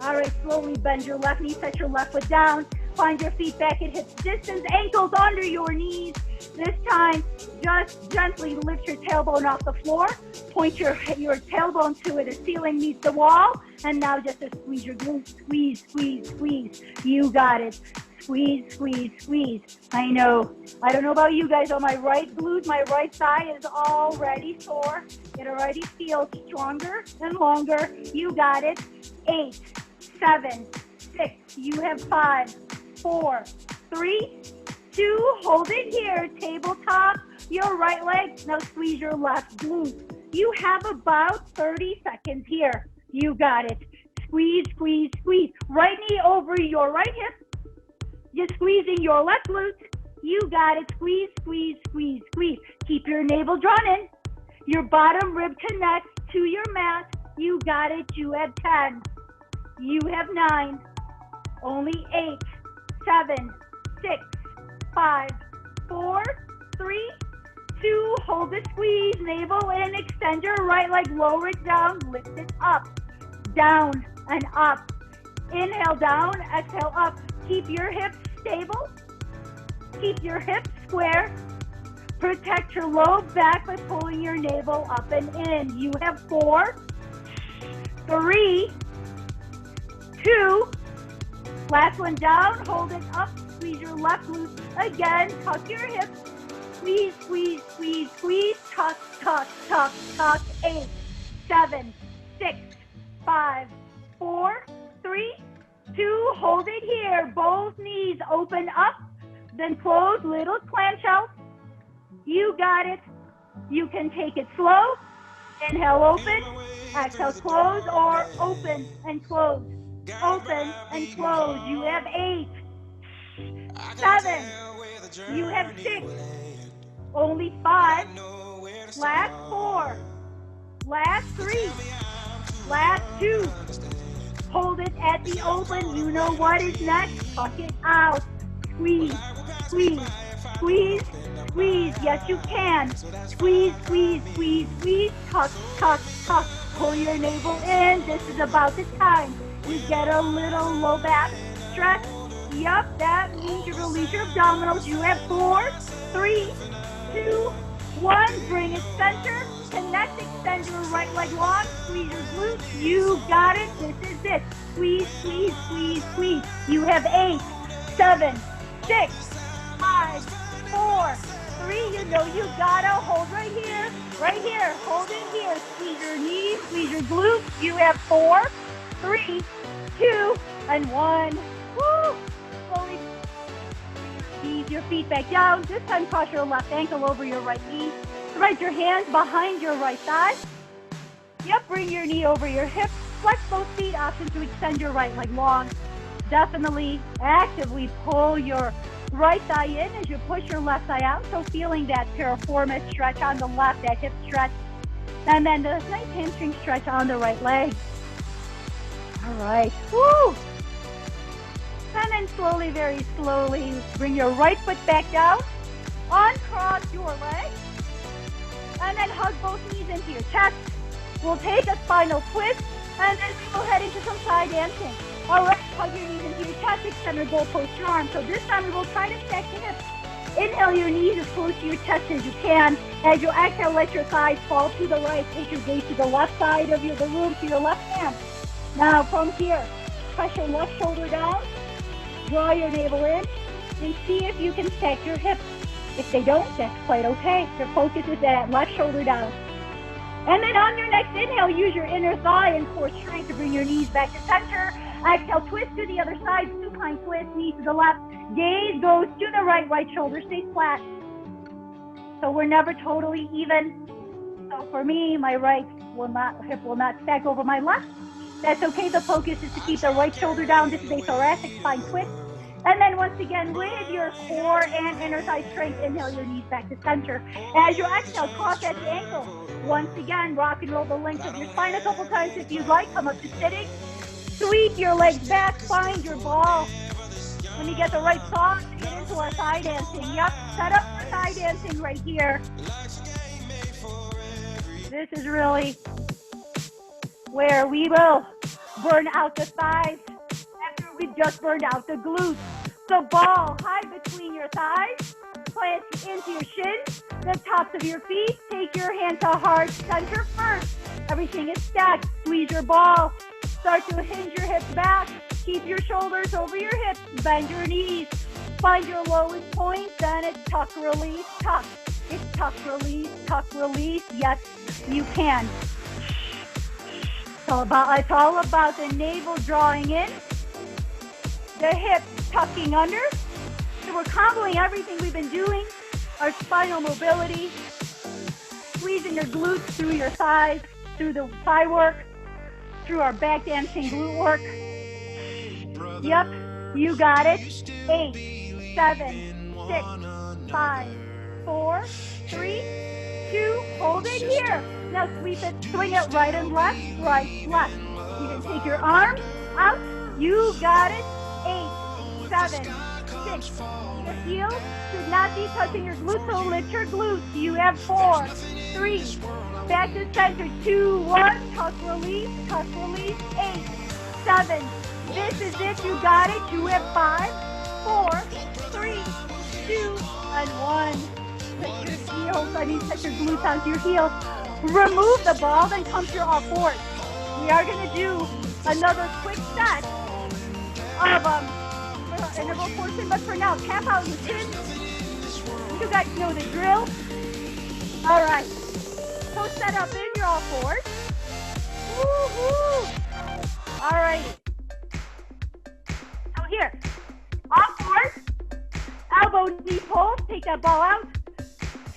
All right, slowly bend your left knee, set your left foot down. Find your feet back at hip distance, ankles under your knees. This time, just gently lift your tailbone off the floor. Point your tailbone to where the ceiling meets the wall. And now just to squeeze your glutes. Squeeze, squeeze, squeeze. You got it. Squeeze, squeeze, squeeze. I know. I don't know about you guys, but my right glute, my right thigh is already sore. It already feels stronger and longer. You got it. 8, 7, 6. You have 5, 4, 3, 2. Hold it here. Tabletop your right leg. Now squeeze your left glute. You have about 30 seconds here. You got it. Squeeze, squeeze, squeeze. Right knee over your right hip. You're squeezing your left glute. You got it. Squeeze, squeeze, squeeze, squeeze. Keep your navel drawn in. Your bottom rib connects to your mat. You got it. You have 10. You have 9. Only 8, 7, 6, 5, 4, 3, 2. Hold the squeeze. Navel in. Extend your right leg. Lower it down. Lift it up. Down and up. Inhale down. Exhale up. Keep your hips stable. Keep your hips square. Protect your low back by pulling your navel up and in. You have 4, 3, 2. Last one down. Hold it up. Squeeze your left glute. Again, tuck your hips. Squeeze, squeeze, squeeze, squeeze. Tuck, tuck, tuck, tuck. 8, 7, 6, 5, 4, 3, 2. Hold it here. Both knees open up. Then close. Little clamshell. You got it. You can take it slow. Inhale, open. Exhale, close, or open and close. Open and close. You have 8, 7. You have 6. Only 5. Last 4. Last 3. Last 2. Hold it at the open. You know what is next. Tuck it out. Squeeze, squeeze, squeeze, squeeze. Yes, you can. Squeeze, squeeze, squeeze, squeeze. Tuck, tuck, tuck. Pull your navel in. This is about the time you get a little low back stretch. Yup, that means you release your abdominals. You have 4, 3, 2, 1. Bring it center. Connect, extend your right leg long. Squeeze your glutes. You got it. This is it. Squeeze, squeeze, squeeze, squeeze. You have 8, 7, 6, 5, 4, 3, you know you gotta hold right here, hold it here, squeeze your knees, squeeze your glutes, you have 4, 3, 2, and 1, woo, slowly ease your feet back down, this time cross your left ankle over your right knee, spread your hands behind your right thigh, yep, bring your knee over your hip, flex both feet, option to extend your right leg long, definitely actively pull your right thigh in as you push your left thigh out. So feeling that piriformis stretch on the left, that hip stretch. And then the nice hamstring stretch on the right leg. All right. Woo! And then slowly, very slowly, bring your right foot back down. Uncross your leg. And then hug both knees into your chest. We'll take a spinal twist. And then we will head into some side dancing. All right, hug your knees into your chest, extend your goalpost your arms. So this time we will try to stack the hips. Inhale your knees as close to your chest as you can. As you exhale, let your thighs fall to the right. Take your gaze to the left side of the room, to your left hand. Now from here, press your left shoulder down. Draw your navel in. And see if you can stack your hips. If they don't, that's quite okay. Your focus is that left shoulder down. And then on your next inhale, use your inner thigh and core strength to bring your knees back to center. Exhale, twist to the other side, supine twist, knees to the left. Gaze goes to the right, right shoulder stays flat. So we're never totally even. So for me, my right hip will not stack over my left. That's okay, the focus is to keep the right shoulder down. This is a thoracic spine twist. And then once again, with your core and inner thigh strength, inhale your knees back to center. As you exhale, cross at the ankle. Once again, rock and roll the length of your spine a couple times if you'd like. Come up to sitting. Sweep your legs back, find your ball. Let me get the right song to get into our side dancing. Yep, set up for side dancing right here. This is really where we will burn out the thighs after we've just burned out the glutes. So ball high between your thighs, plant into your shins, the tops of your feet. Take your hand to heart center first. Everything is stacked. Squeeze your ball. Start to hinge your hips back. Keep your shoulders over your hips. Bend your knees. Find your lowest point. Then it's tuck, release, tuck. It's tuck, release, tuck, release. Yes, you can. It's all about the navel drawing in. The hips tucking under. So we're comboing everything we've been doing. Our spinal mobility. Squeezing your glutes through your thighs, through the thigh work. Through our back dancing glute work. Yep, you got it. 8, 7, 6, 5, 4, 3, 2, hold it here. Now sweep it, swing it right and left, right, left. You can take your arms out. You got it. 8, 7, 6. Your heels should not be touching your glutes, so lift your glutes. You have 4, 3, back to center, 2, 1, tuck, release, 8, 7, this is it, you got it, you have 5, 4, 3, 2, and 1. Touch your heels, touch your glutes onto your heels. Remove the ball, then come to your all fours. We are going to do another quick set of interval portion, but for now, tap out your chin. You guys know the drill. All right. So set up in your all fours. Woo-hoo. All right. So here, all fours, elbow, knee pull. Take that ball out.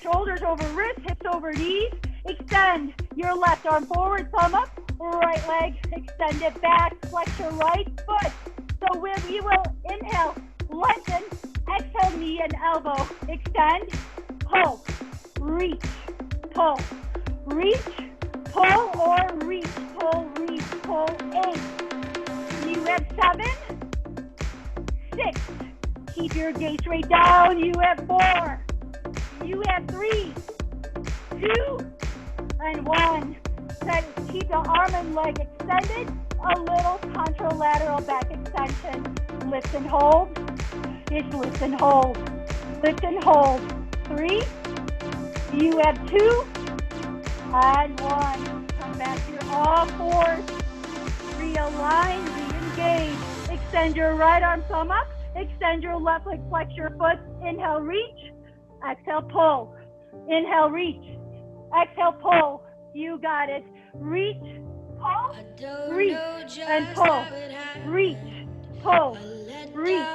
Shoulders over wrists, hips over knees. Extend your left arm forward, thumb up. Right leg, extend it back. Flex your right foot. So we will inhale, lengthen, exhale, knee and elbow. Extend, pull, reach, pull. Reach, pull, or reach, pull, 8. You have 7, 6. Keep your gaze straight down. You have 4. You have 3, 2, and 1. Then keep the arm and leg extended. A little contralateral back extension. Lift and hold. It's lift and hold. Lift and hold. 3. You have 2. And 1. Come back to your all fours. Realign, re-engage. Extend your right arm, thumb up. Extend your left leg, flex your foot. Inhale, reach. Exhale, pull. Inhale, reach. Exhale, pull. You got it. Reach, pull, reach, and pull. Reach, pull, reach,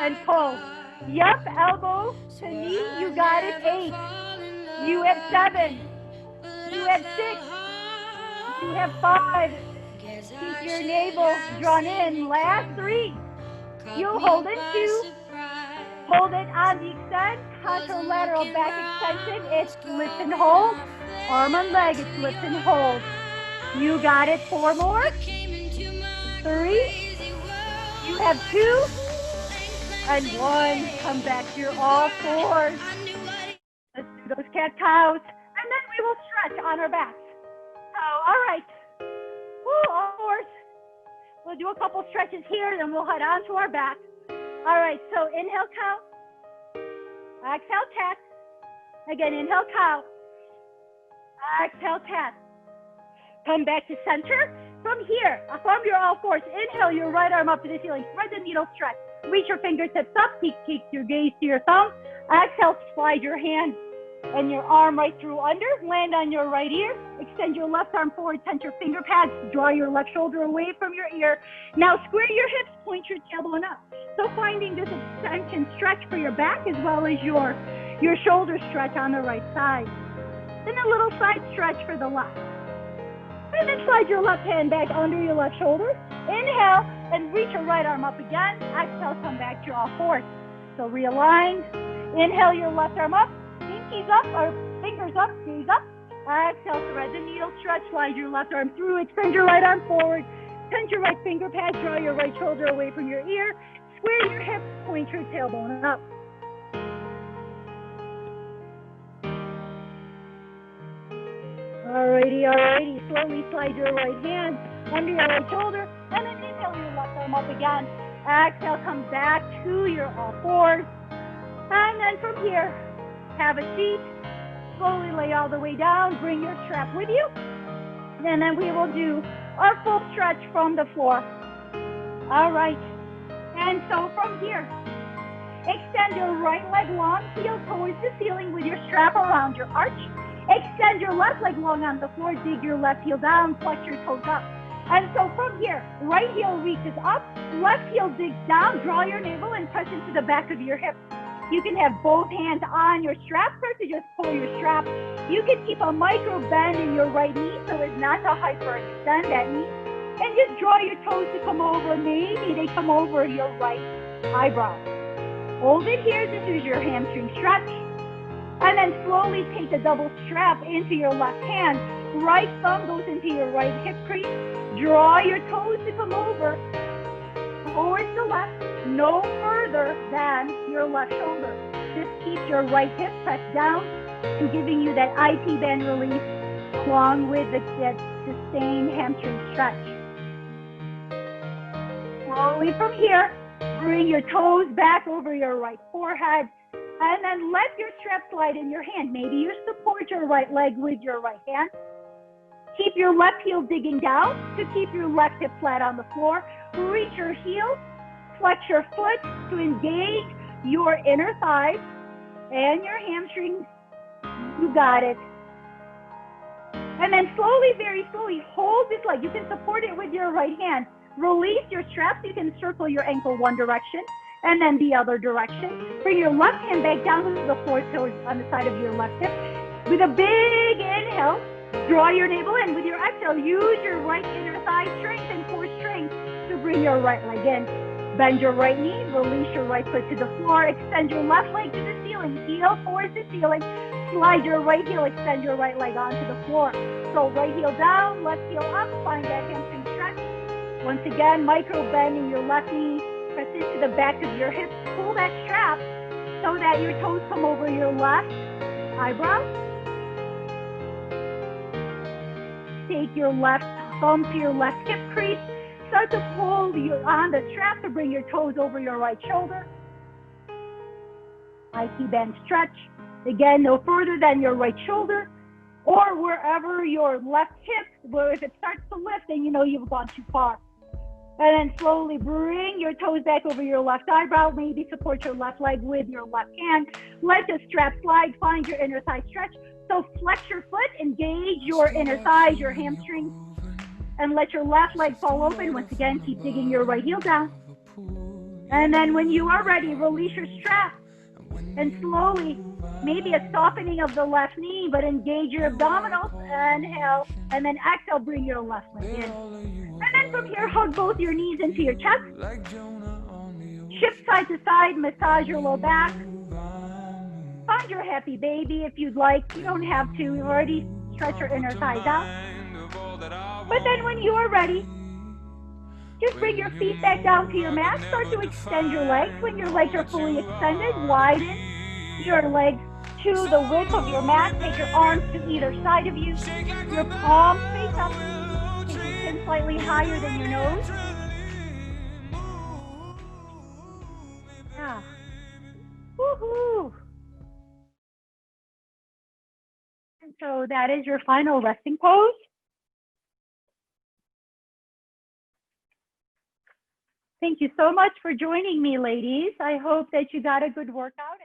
and pull. Yup, elbow to knee. You got it. 8. You have 7. You have 6. You have 5. Keep your navel drawn in. Last 3. You'll hold in 2. Hold it on the extend. Contralateral back extension. It's lift and hold. Arm and leg. It's lift and hold. You got it. 4 more. 3. You have 2. And 1. Come back to your all fours. Let's do those cat-cows. And then we will stretch on our backs. So, all right. Woo, all fours. We'll do a couple stretches here, then we'll head on to our back. All right, so inhale, cow. Exhale, cat. Again, inhale, cow. Exhale, cat. Come back to center. From here, from your all fours, inhale your right arm up to the ceiling. Thread the needle stretch. Reach your fingertips up. Keep your gaze to your thumb. Exhale, slide your hand and your arm right through under. Land on your right ear. Extend your left arm forward. Tense your finger pads. Draw your left shoulder away from your ear. Now square your hips. Point your tailbone up. So finding this extension stretch for your back as well as your shoulder stretch on the right side. Then a little side stretch for the left. And then slide your left hand back under your left shoulder. Inhale and reach your right arm up again. Exhale, come back to your all fours. So realign. Inhale your left arm up. Pinkies up or fingers up, gaze up. Exhale, thread the needle stretch. Slide your left arm through. Extend your right arm forward. Tense your right finger pad. Draw your right shoulder away from your ear. Square your hips. Point your tailbone up. Alrighty. Slowly slide your right hand under your right shoulder. And then inhale your left arm up again. Exhale, come back to your all fours. And then from here, have a seat. Slowly lay all the way down. Bring your strap with you. And then we will do our full stretch from the floor. All right. And so from here, extend your right leg long, heel towards the ceiling with your strap around your arch. Extend your left leg long on the floor. Dig your left heel down. Flex your toes up. And so from here, right heel reaches up. Left heel digs down. Draw your navel and press into the back of your hip. You can have both hands on your strap. Start to just pull your strap. You can keep a micro bend in your right knee so as not to hyperextend that knee. And just draw your toes to come over. Maybe they come over your right eyebrow. Hold it here. This is your hamstring stretch. And then slowly take the double strap into your left hand. Right thumb goes into your right hip crease. Draw your toes to come over towards the left, no further than your left shoulder. Just keep your right hip pressed down and giving you that IT band release along with that sustained hamstring stretch. Slowly from here, bring your toes back over your right forehead and then let your strap slide in your hand. Maybe you support your right leg with your right hand. Keep your left heel digging down to keep your left hip flat on the floor. Reach your heel, flex your foot to engage your inner thighs and your hamstrings. You got it. And then slowly, very slowly, hold this leg. You can support it with your right hand. Release your straps. You can circle your ankle one direction and then the other direction. Bring your left hand back down to the floor toes on the side of your left hip. With a big inhale, draw your navel in. With your exhale, use your right inner thigh strength and core strength to bring your right leg in. Bend your right knee, release your right foot to the floor, extend your left leg to the ceiling, heel towards the ceiling, slide your right heel, extend your right leg onto the floor. So right heel down, left heel up, find that hamstring stretch. Once again, micro bend in your left knee, press into the back of your hips, pull that strap so that your toes come over your left eyebrow. Take your left thumb to your left hip crease. Start to pull on the strap to bring your toes over your right shoulder. IT band stretch. Again, no further than your right shoulder or wherever your left hip, where if it starts to lift, then you know you've gone too far. And then slowly bring your toes back over your left eyebrow. Maybe support your left leg with your left hand. Let the strap slide. Find your inner thigh stretch. So flex your foot, engage your inner thighs, your hamstrings, and let your left leg fall open. Once again, keep digging your right heel down. And then when you are ready, release your strap and slowly, maybe a softening of the left knee, but engage your abdominals. Inhale, and then exhale, bring your left leg in. And then from here, hug both your knees into your chest. Shift side to side, massage your low back. Find your happy baby if you'd like. You don't have to. You've already stretched your inner thighs out. But then when you are ready, just bring your feet back down to your mat. Start to extend your legs. When your legs are fully extended, widen your legs to the width of your mat. Take your arms to either side of you. Your palms face up. Take your chin slightly higher than your nose. Yeah. Woohoo! And so that is your final resting pose. Thank you so much for joining me, ladies. I hope that you got a good workout.